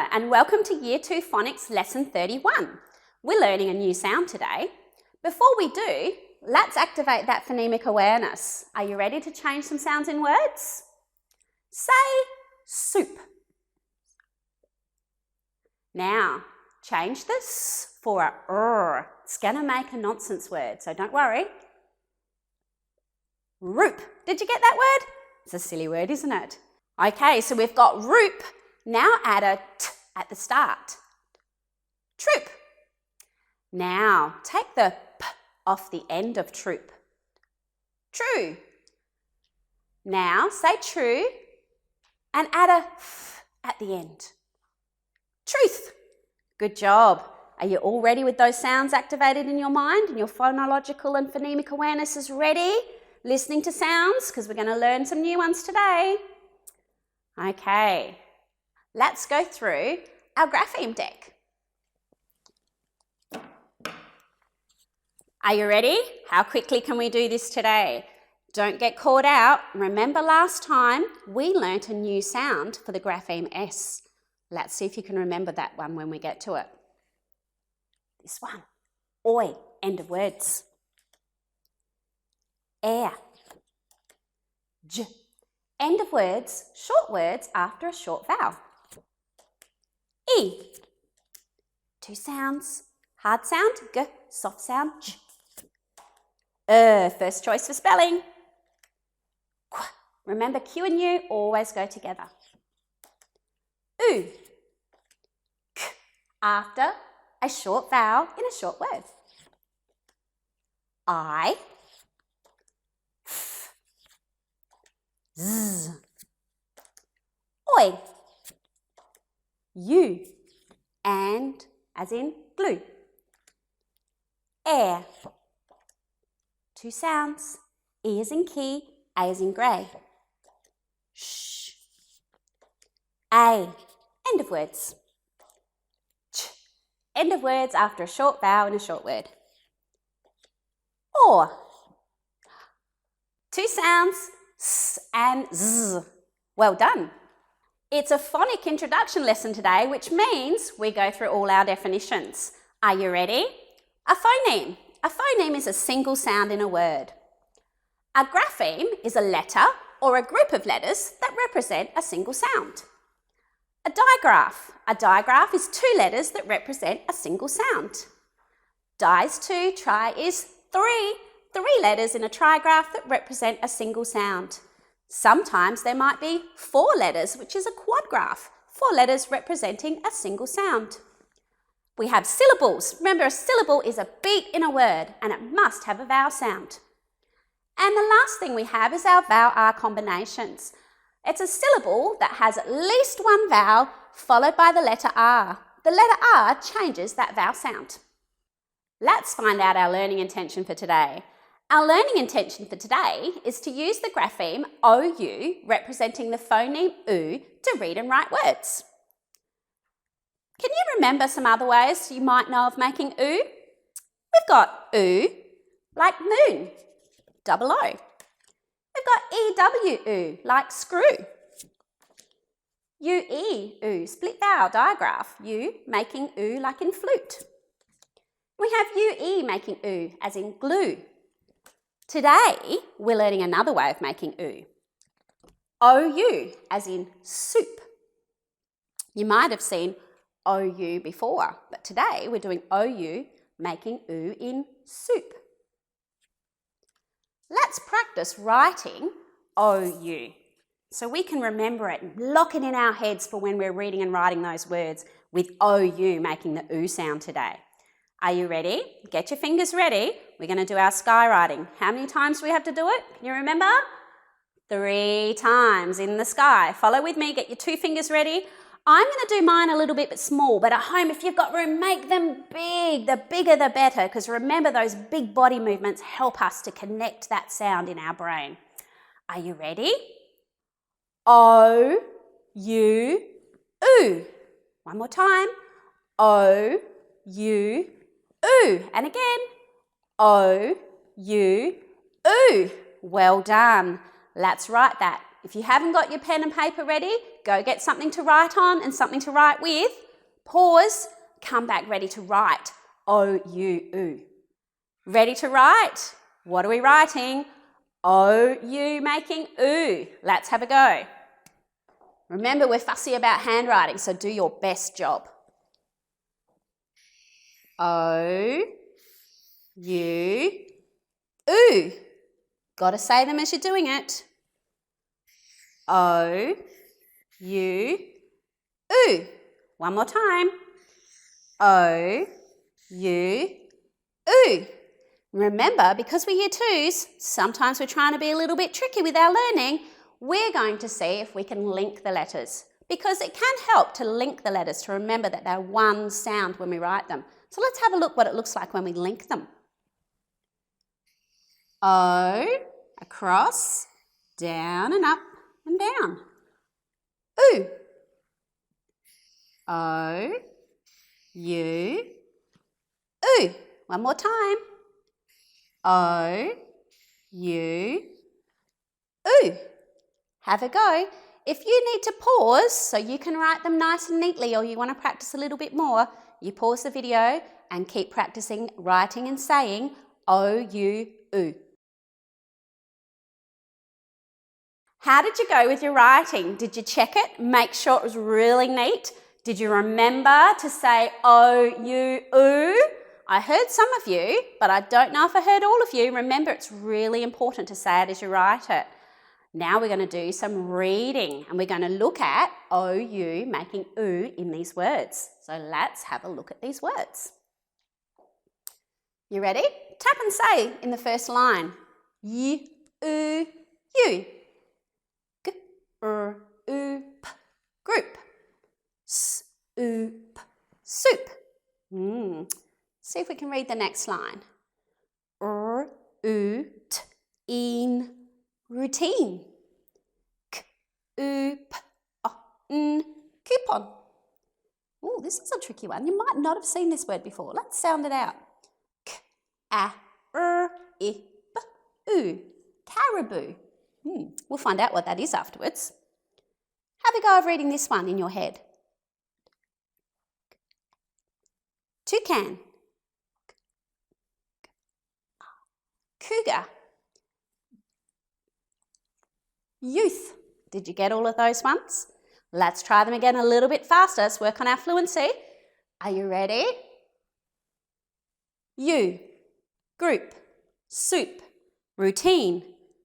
Hello and welcome to Year 2 Phonics Lesson 31. We're learning a new sound today. Before we do, let's activate that phonemic awareness. Are you ready to change some sounds in words? Say soup. Now, change this for a r. It's going to make a nonsense word, so don't worry. Roop. Did you get that word? It's a silly word, isn't it? Okay, so we've got roop. Now add a t at the start. Troop. Now take the p off the end of troop. True. Now say true and add a f at the end. Truth. Good job. Are you all ready with those sounds activated in your mind and your phonological and phonemic awareness is ready? Listening to sounds because we're going to learn some new ones today. Okay. Let's go through our grapheme deck. Are you ready? How quickly can we do this today? Don't get caught out. Remember last time we learnt a new sound for the grapheme S. Let's see if you can remember that one when we get to it. This one. Oi, end of words. Air. J. End of words, short words after a short vowel. E. Two sounds, hard sound, g, soft sound, j. First choice for spelling. Qu. Remember Q and U always go together. U. K. After a short vowel in a short word. I. F. Z. Oi. U, and as in glue. Air. Two sounds, E as in key, A as in grey. Sh. A, end of words. Ch, end of words after a short vowel in a short word. Or. Two sounds, S and Z. Well done. It's a phonic introduction lesson today, which means we go through all our definitions. Are you ready? A phoneme. A phoneme is a single sound in a word. A grapheme is a letter or a group of letters that represent a single sound. A digraph. A digraph is two letters that represent a single sound. Di's two, tri is three. Three letters in a trigraph that represent a single sound. Sometimes there might be four letters, which is a quadgraph, four letters representing a single sound. We have syllables. Remember, a syllable is a beat in a word and it must have a vowel sound. And the last thing we have is our vowel-R combinations. It's a syllable that has at least one vowel followed by the letter R. The letter R changes that vowel sound. Let's find out our learning intention for today. Our learning intention for today is to use the grapheme OU, representing the phoneme U, to read and write words. Can you remember some other ways you might know of making U? We've got U, like moon, double O. We've got EW, like screw. UE, split vowel, digraph, U, making U like in flute. We have UE making U, as in glue. Today, we're learning another way of making U. OU, as in soup. You might have seen OU before, but today we're doing OU, making U in soup. Let's practice writing OU so we can remember it and lock it in our heads for when we're reading and writing those words with OU making the U sound today. Are you ready? Get your fingers ready. We're going to do our skywriting. How many times do we have to do it? Can you remember? 3 times in the sky. Follow with me. Get your 2 fingers ready. I'm going to do mine a little bit small, but at home, if you've got room, make them big. The bigger, the better, because remember, those big body movements help us to connect that sound in our brain. Are you ready? O, U, U. One more time. O, U, U. And again. O, U, U. Well done. Let's write that. if you haven't got your pen and paper ready, go get something to write on and something to write with. Pause, come back ready to write. O-U-U. Ready to write? What are we writing? O-U making oo. Let's have a go. Remember, we're fussy about handwriting, so do your best job. O-U-U. Got to say them as you're doing it. O-U-U. One more time. O-U-U. Remember, because we hear twos, sometimes we're trying to be a little bit tricky with our learning. We're going to see if we can link the letters, because it can help to link the letters to remember that they're one sound when we write them. So let's have a look what it looks like when we link them. O, across, down and up and down. Oo. O, U, oo. One more time. O, U, oo. Have a go. If you need to pause so you can write them nice and neatly, or you want to practice a little bit more, you pause the video and keep practicing writing and saying O-U-U. How did you go with your writing? Did you check it? Make sure it was really neat? Did you remember to say O-U-U? I heard some of you, but I don't know if I heard all of you. Remember, it's really important to say it as you write it. Now we're going to do some reading, and we're going to look at O-U making oo in these words. So let's have a look at these words. You ready? Tap and say in the first line. Y-U-U. G-R-U-P. Group. S-U-P. Soup. See if we can read the next line. R-U-T-in. Routine. K-U-P-O-N. Coupon. Oh, this is a tricky one. You might not have seen this word before. Let's sound it out. K-A-R-I-B-U. Caribou. We'll find out what that is afterwards. Have a go of reading this one in your head. Toucan. Cougar. Youth. Did you get all of those ones? Let's try them again a little bit faster. Let's work on our fluency. Are you ready? You. Group. Soup. Routine.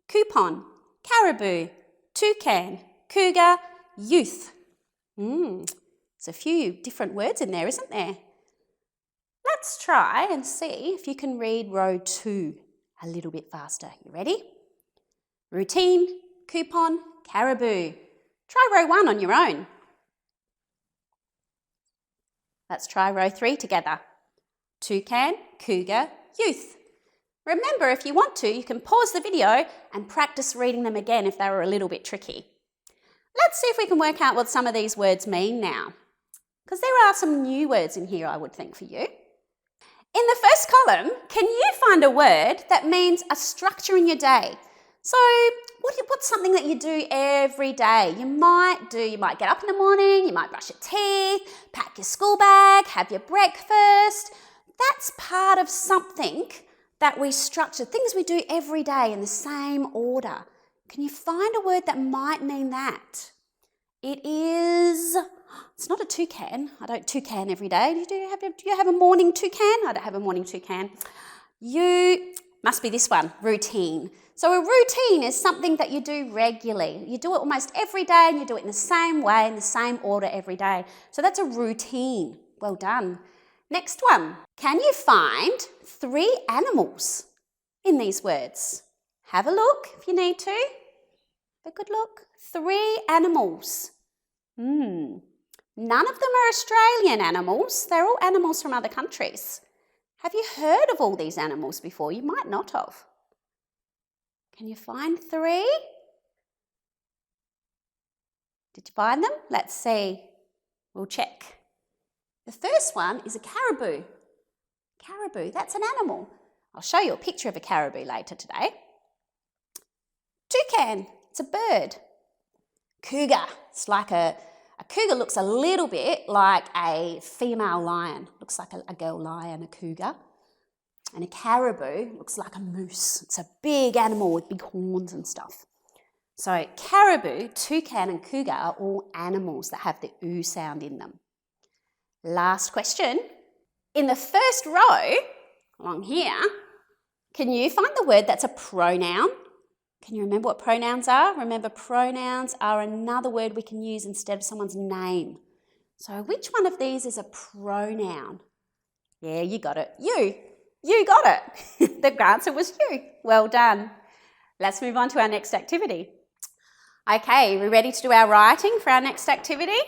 Coupon. Caribou. Toucan. Cougar. Youth. There's a few different words in there, isn't there? Let's try and see if you can read row 2 a little bit faster. You ready? Routine. Coupon, caribou. Try row 1 on your own. Let's try row 3 together. Toucan, cougar, youth. Remember, if you want to, you can pause the video and practice reading them again if they were a little bit tricky. Let's see if we can work out what some of these words mean now, because there are some new words in here, I would think, for you. In the first column, can you find a word that means a structure in your day? So, what's something that you do every day? You might get up in the morning, you might brush your teeth, pack your school bag, have your breakfast. That's part of something that we structure, things we do every day in the same order. Can you find a word that might mean that? It's not a toucan. I don't toucan every day. Do you have a morning toucan? I don't have a morning toucan. You must be this one, routine. So a routine is something that you do regularly. You do it almost every day and you do it in the same way, in the same order every day. So that's a routine. Well done. Next one. Can you find 3 animals in these words? Have a look if you need to. Have a good look. 3 animals. None of them are Australian animals. They're all animals from other countries. Have you heard of all these animals before? You might not have. Can you find 3? Did you find them? Let's see. We'll check. The first one is a caribou. Caribou, that's an animal. I'll show you a picture of a caribou later today. Toucan, it's a bird. cougar. It's like a cougar looks a little bit like a female lion. Looks like a girl lion, a cougar. And a caribou looks like a moose. It's a big animal with big horns and stuff. So caribou, toucan and cougar are all animals that have the oo sound in them. Last question. In the first row, along here, can you find the word that's a pronoun? Can you remember what pronouns are? Remember, pronouns are another word we can use instead of someone's name. So which one of these is a pronoun? Yeah, you got it. You. You got it. The answer was you. Well done. Let's move on to our next activity. Okay, we're ready to do our writing for our next activity?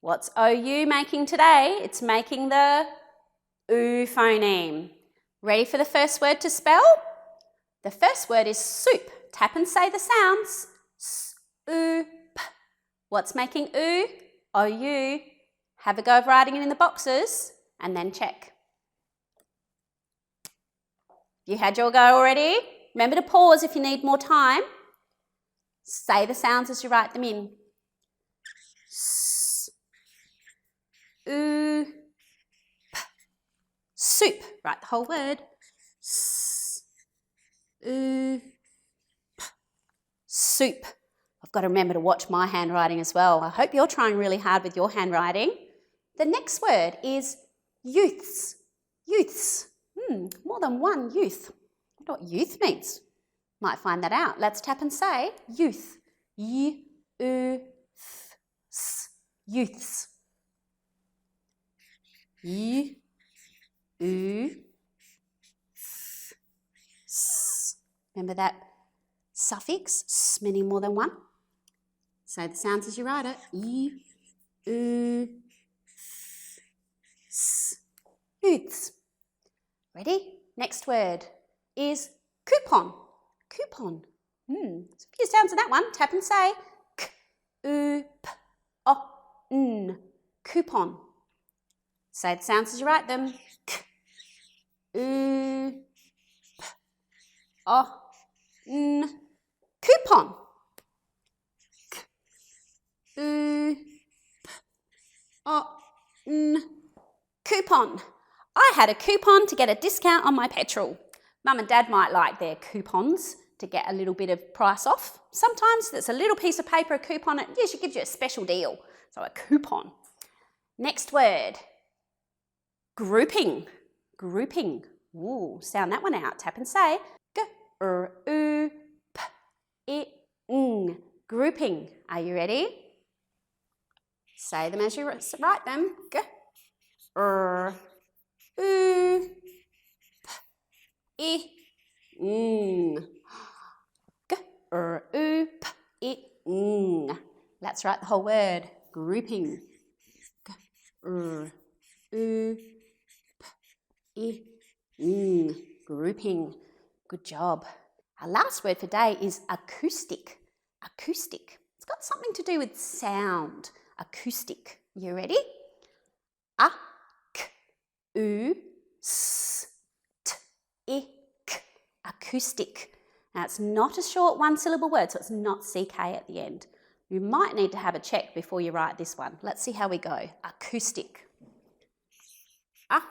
What's OU making today? It's making the oo phoneme. Ready for the first word to spell? The first word is soup. Tap and say the sounds. S-oo-p. What's making oo? OU. Have a go of writing it in the boxes and then check. You had your go already? Remember to pause if you need more time. Say the sounds as you write them in. S, oo, p. Soup. Write the whole word. S, oo, p. Soup. I've got to remember to watch my handwriting as well. I hope you're trying really hard with your handwriting. The next word is youths. Youths. More than one youth. I wonder what youth means. Might find that out. Let's tap and say youth. Y-u-th-s. Youths. Y-u-th-s. Remember that suffix, s, meaning more than one? Say the sounds as you write it. Y-u-th-s. Youths. Ready? Next word is coupon. Coupon. There's a few sounds in that one. Tap and say k-u-p-o-n. Coupon. Say the sounds as you write them. K-u-p-o-n. Coupon. K-u-p-o-n. Coupon. I had a coupon to get a discount on my petrol. Mum and Dad might like their coupons to get a little bit of price off. Sometimes it's a little piece of paper, a coupon, it usually gives you a special deal. So a coupon. Next word, grouping. Grouping. Ooh, sound that one out. Tap and say g-r-u-p-i-n. Grouping. Are you ready? Say them as you write them. G-r-u-p-i-n. G-r-u-p-i-n. Let's write the whole word. Grouping. G-r-u-p-i-n. Grouping. Good job. Our last word for today is acoustic. Acoustic. It's got something to do with sound. Acoustic. You ready? A-k-u-s-t-i-k. Acoustic. Now it's not a short one-syllable word, so it's not CK at the end. You might need to have a check before you write this one. Let's see how we go. Acoustic. A-k-u-s-t-i.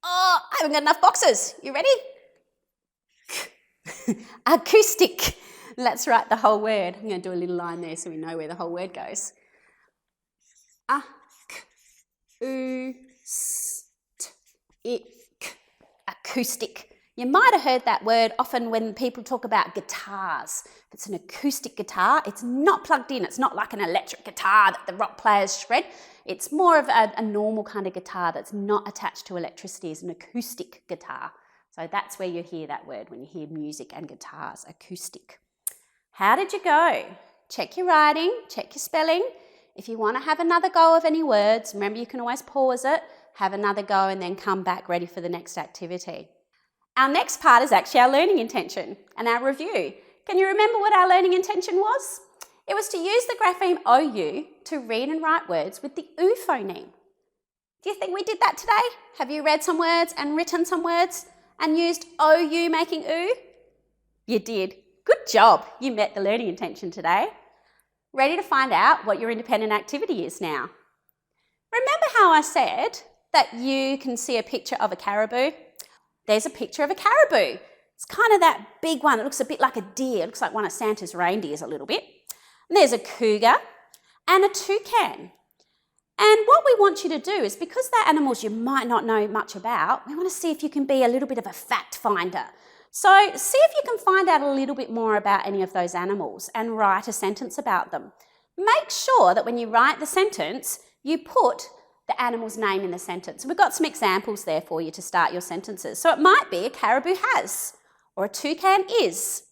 Oh, I haven't got enough boxes. You ready? Acoustic. Let's write the whole word. I'm going to do a little line there so we know where the whole word goes. A-k-u-s-t-i-k. Acoustic. You might have heard that word often when people talk about guitars. If it's an acoustic guitar, it's not plugged in. It's not like an electric guitar that the rock players shred. It's more of a normal kind of guitar that's not attached to electricity. It's an acoustic guitar. So that's where you hear that word when you hear music and guitars, acoustic. How did you go? Check your writing, check your spelling. If you want to have another go of any words, remember you can always pause it, have another go and then come back ready for the next activity. Our next part is actually our learning intention and our review. Can you remember what our learning intention was? It was to use the grapheme OU to read and write words with the OO phoneme. Do you think we did that today? Have you read some words and written some words and used OU making oo? You did. Good job. You met the learning intention today. Ready to find out what your independent activity is now? Remember how I said that you can see a picture of a caribou? There's a picture of a caribou. It's kind of that big one. It looks a bit like a deer. It looks like one of Santa's reindeers a little bit. And there's a cougar and a toucan. And what we want you to do is, because they're animals you might not know much about, we want to see if you can be a little bit of a fact finder. So see if you can find out a little bit more about any of those animals and write a sentence about them. Make sure that when you write the sentence, you put the animal's name in the sentence. We've got some examples there for you to start your sentences. So it might be a caribou has, or a toucan is,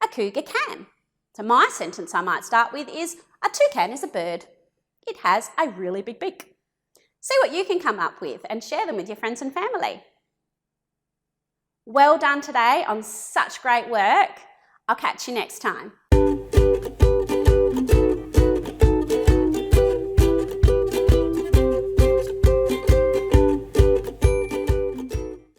a cougar can. So my sentence I might start with is, a toucan is a bird. It has a really big beak. See what you can come up with and share them with your friends and family. Well done today on such great work. I'll catch you next time.